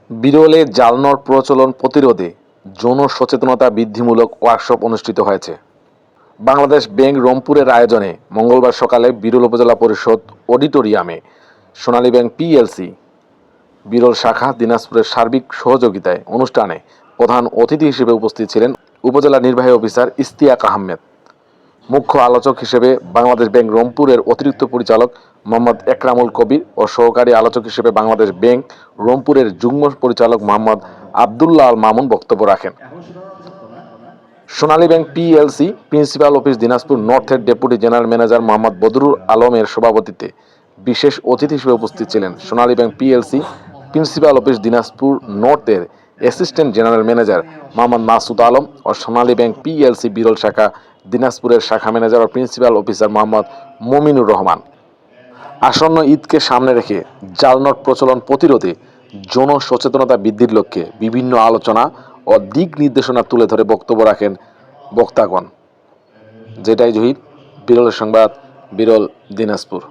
বিরলে জাল নোট প্রচলন প্রতিরোধে যৌন সচেতনতা বৃদ্ধিমূলক ওয়ার্কশপ অনুষ্ঠিত হয়েছে। বাংলাদেশ ব্যাংক রংপুরের আয়োজনে মঙ্গলবার সকালে বিরল উপজেলা পরিষদ অডিটোরিয়ামে সোনালী ব্যাংক পিএলসি বিরল শাখা দিনাজপুরের সার্বিক সহযোগিতায় অনুষ্ঠানে প্রধান অতিথি হিসেবে উপস্থিত ছিলেন উপজেলা নির্বাহী অফিসার ইশতিয়াক আহমেদ। মুখ্য আলোচক হিসেবে বাংলাদেশ ব্যাংক রংপুরের অতিরিক্ত পরিচালক মোহাম্মদ একরামুল কবির ও সহকারী আলোচক হিসেবে বাংলাদেশ ব্যাংক রংপুরের যুগ্ম পরিচালক মোহাম্মদ আবদুল্লাহ আল মামুন বক্তব্য রাখেন। Sonali bank PLC principal office Dinajpur নর্থের deputy general manager Mohammad Badrul আলমের সভাপতিত্বে বিশেষ অতিথি হিসেবে উপস্থিত ছিলেন Sonali bank PLC principal office Dinajpur নর্থের assistant general manager Mohammad Masud Alam ও সোনালী ব্যাংক পিএলসি বিরল শাখা দিনাজপুরের শাখা ম্যানেজার ও প্রিন্সিপাল অফিসার মোহাম্মদ মমিনুর রহমান। আসন্ন ঈদকে সামনে রেখে জাল নোট প্রচলন প্রতিরোধে যৌন সচেতনতা বৃদ্ধির লক্ষ্যে বিভিন্ন আলোচনা ও দিক নির্দেশনা তুলে ধরে বক্তব্য রাখেন বক্তাগণ। যেটাই জহির, বিরলের সংবাদ, বিরল, দিনাজপুর।